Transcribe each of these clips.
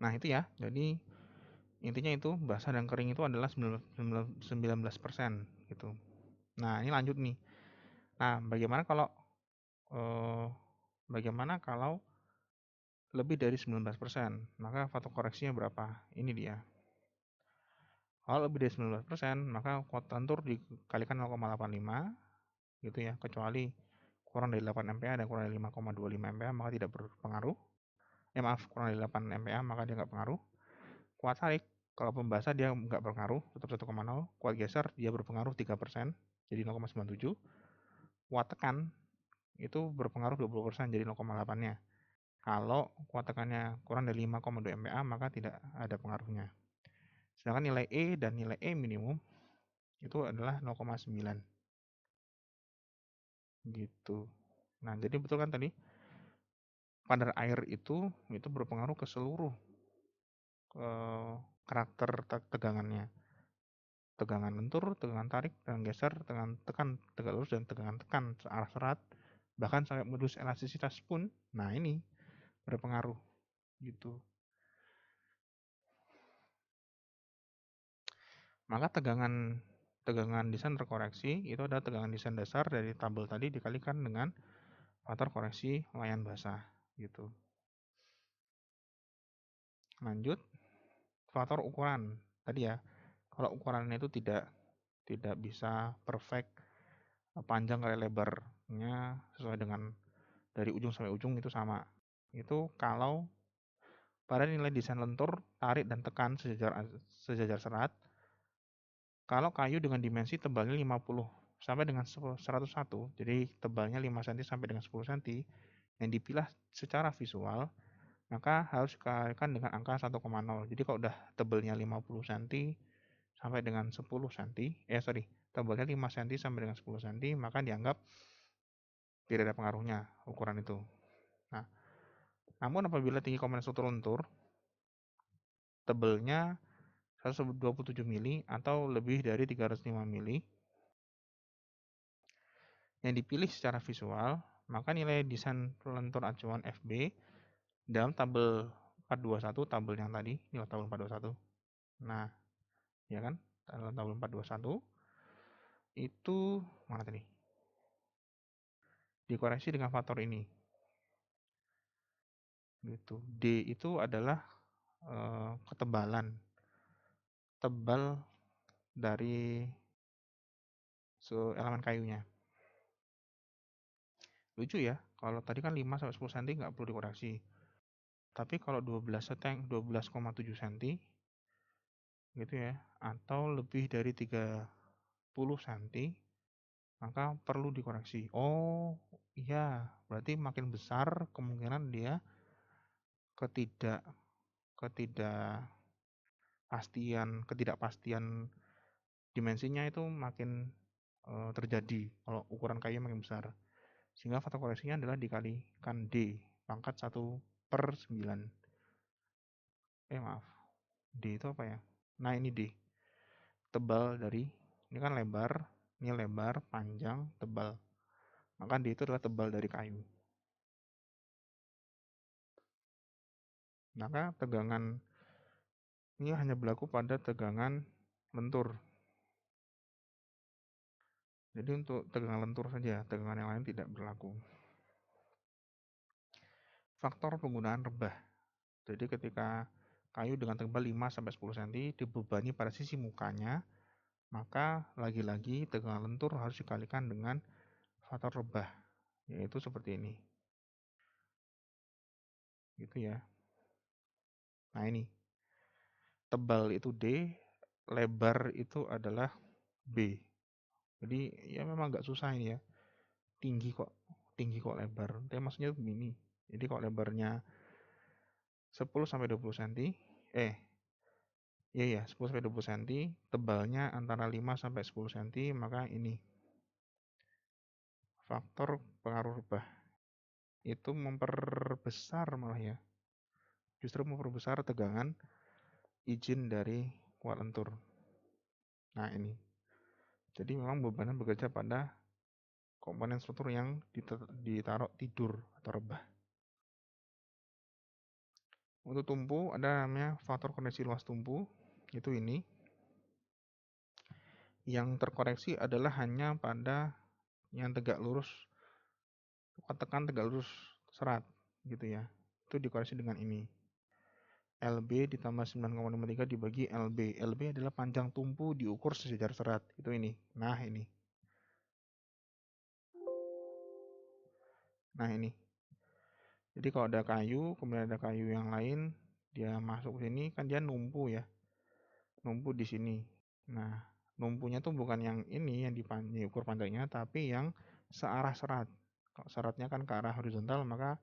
Nah itu ya, jadi intinya itu basah dan kering itu adalah 19% gitu. Nah ini lanjut nih. Nah eh, bagaimana kalau lebih dari 19%? Maka faktor koreksinya berapa? Ini dia. Kalau lebih dari 19%, maka kuat lentur dikalikan 0,85 gitu ya, kecuali kurang dari 8 MPa dan kurang dari 5,25 MPa maka tidak berpengaruh. Maaf, kurang dari 8 MPa maka dia nggak pengaruh. Kuat tarik, kalau pembasah dia nggak berpengaruh, tetap 1,0. Kuat geser dia berpengaruh 3%, jadi 0,97. Kuat tekan itu berpengaruh 20%, jadi 0,8-nya. Kalau kuat tekannya kurang dari 5,2 MPa maka tidak ada pengaruhnya. Sedangkan nilai E dan nilai E minimum itu adalah 0,9 gitu. Nah, jadi betul kan tadi kadar air itu berpengaruh ke seluruh karakter tegangannya. Tegangan lentur, tegangan tarik, tegangan geser, tegangan tekan tegak lurus dan tegangan tekan searah serat, bahkan sampai modus elastisitas pun. Nah, ini berpengaruh gitu. Maka tegangan desain terkoreksi itu adalah tegangan desain dasar dari tabel tadi dikalikan dengan faktor koreksi layan basah gitu. Lanjut, faktor ukuran tadi ya. Kalau ukurannya itu tidak bisa perfect panjang kali lebarnya sesuai dengan dari ujung sampai ujung itu sama. Itu kalau pada nilai desain lentur, tarik dan tekan sejajar serat, kalau kayu dengan dimensi tebalnya 50 sampai dengan 101, jadi tebalnya 5 cm sampai dengan 10 cm, yang dipilah secara visual, maka harus dikalikan dengan angka 1,0. Jadi kalau udah tebalnya 50 cm sampai dengan 10 cm, tebalnya 5 cm sampai dengan 10 cm, maka dianggap tidak ada pengaruhnya ukuran itu. Nah, namun apabila tinggi komponen struktur lentur, tebalnya 127 mili atau lebih dari 305 mili, yang dipilih secara visual, maka nilai desain lentur acuan FB dalam tabel 421, tabel yang tadi, ini tabel 421. Nah, ya kan? Dalam tabel 421 itu mana tadi? Dikoreksi dengan faktor ini. Gitu. D itu adalah ketebalan tebal dari elemen kayunya. Lucu ya, kalau tadi kan 5 sampai 10 cm nggak perlu dikoreksi. Tapi kalau 12,7 cm gitu ya, atau lebih dari 30 cm, maka perlu dikoreksi. Oh, iya, berarti makin besar kemungkinan dia ketidak ketidakpastian dimensinya itu makin terjadi kalau ukuran kayu makin besar. Sehingga faktor koreksinya adalah dikalikan D, pangkat 1/9. Maaf. D itu apa ya? Nah, ini D. Tebal dari, ini kan lebar, ini lebar, panjang, tebal. Maka D itu adalah tebal dari kayu. Maka tegangan ini hanya berlaku pada tegangan lentur. Jadi untuk tegangan lentur saja, tegangan yang lain tidak berlaku. Faktor penggunaan rebah. Jadi ketika kayu dengan tebal 5-10 cm dibebani pada sisi mukanya, maka lagi-lagi tegangan lentur harus dikalikan dengan faktor rebah, yaitu seperti ini. Gitu ya. Nah ini, tebal itu D, lebar itu adalah B. Jadi ya memang agak susah ini ya. Tinggi kok lebar. Tapi maksudnya begini. Jadi kalau lebarnya 10 sampai 20 cm, iya 10 sampai 20 cm, tebalnya antara 5 sampai 10 cm, maka ini faktor pengaruh rebah itu memperbesar malah ya. Justru memperbesar tegangan izin dari kuat lentur. Nah ini. Jadi memang bebannya bekerja pada komponen struktur yang ditaruh tidur atau rebah. Untuk tumpu ada namanya faktor koreksi luas tumpu, itu ini. Yang terkoreksi adalah hanya pada yang tegak lurus, tekan tegak lurus serat gitu ya. Itu dikoreksi dengan ini. LB ditambah 9,53 dibagi LB. LB adalah panjang tumpu diukur sejajar serat. Itu ini. Nah, ini. Nah, ini. Jadi kalau ada kayu, kemudian ada kayu yang lain, dia masuk ke sini, kan dia numpu ya. Numpu di sini. Nah, numpunya tuh bukan yang ini, yang diukur panjangnya, tapi yang searah serat. Kalau seratnya kan ke arah horizontal, maka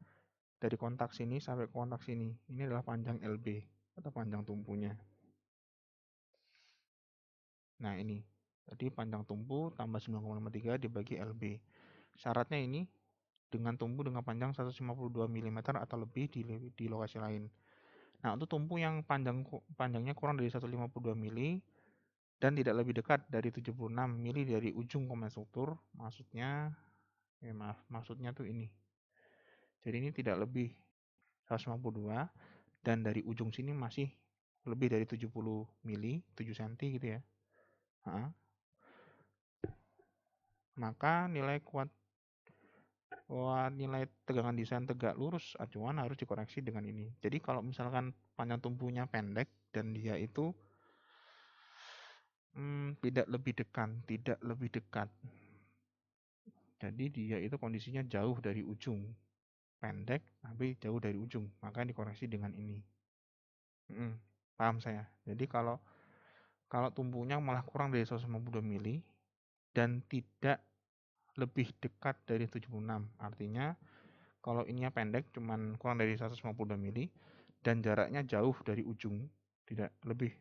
dari kontak sini sampai ke kontak sini. Ini adalah panjang LB, atau panjang tumpunya. Nah, ini. Jadi panjang tumpu tambah 9,53 dibagi LB. Syaratnya ini dengan tumpu dengan panjang 152 mm atau lebih di lokasi lain. Nah, untuk tumpu yang panjangnya kurang dari 152 mm dan tidak lebih dekat dari 76 mm dari ujung komen struktur, maksudnya tuh ini. Jadi ini tidak lebih 152 dan dari ujung sini masih lebih dari 70 mm, 7 cm gitu ya. Maka nilai tegangan desain tegak lurus acuan harus dikoreksi dengan ini. Jadi kalau misalkan panjang tumpunya pendek dan dia itu tidak lebih dekat. Jadi dia itu kondisinya jauh dari ujung, pendek tapi jauh dari ujung, maka dikoreksi dengan ini. Paham saya. Jadi kalau tumpunya malah kurang dari 152 mm dan tidak lebih dekat dari 76, artinya kalau ininya pendek cuman kurang dari 152 mm dan jaraknya jauh dari ujung, tidak lebih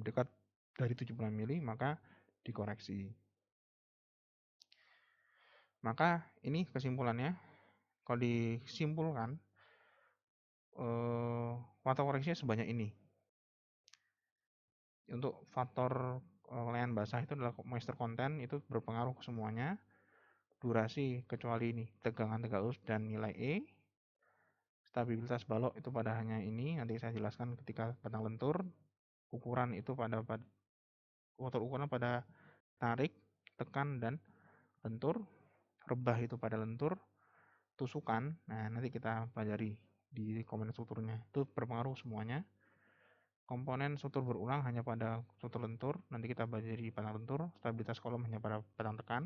dekat dari 76 mm, maka dikoreksi. Maka ini kesimpulannya, kalau disimpulkan faktor koreksinya sebanyak ini. Untuk faktor layan basah itu adalah moisture content, itu berpengaruh ke semuanya. Durasi kecuali ini tegangan tegak lurus dan nilai E. Stabilitas balok itu pada hanya ini, nanti saya jelaskan ketika batang lentur. Ukuran itu pada ukuran pada tarik, tekan, dan lentur. Rebah itu pada lentur. Tusukan, nah nanti kita pelajari di komponen strukturnya. Itu berpengaruh semuanya. Komponen struktur berulang hanya pada struktur lentur, nanti kita pelajari batang lentur. Stabilitas kolom hanya pada batang tekan.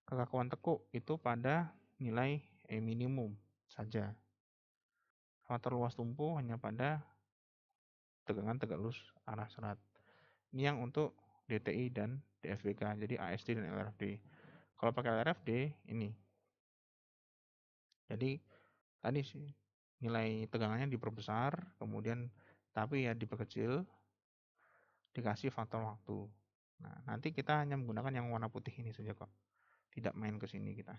Kekakuan tekuk itu pada nilai E minimum saja. Faktor luas tumpu hanya pada tegangan tegak lurus arah serat. Ini yang untuk DTI dan DFBK, jadi ASD dan LRFD. Kalau pakai LRFD ini. Jadi tadi sih nilai tegangannya diperbesar, kemudian tapi ya diperkecil, dikasih faktor waktu. Nah, nanti kita hanya menggunakan yang warna putih ini saja kok. Tidak main ke sini kita.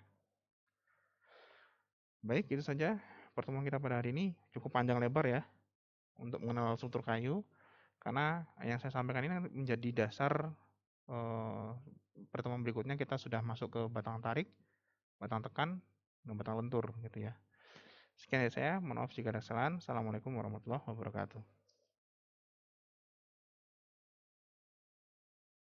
Baik, itu saja pertemuan kita pada hari ini. Cukup panjang lebar ya untuk mengenal struktur kayu, karena yang saya sampaikan ini menjadi dasar pertemuan berikutnya. Kita sudah masuk ke batang tarik, batang tekan, dan batang lentur gitu ya. Sekian dari saya, mohon maaf jika ada kesalahan. Assalamualaikum warahmatullahi wabarakatuh.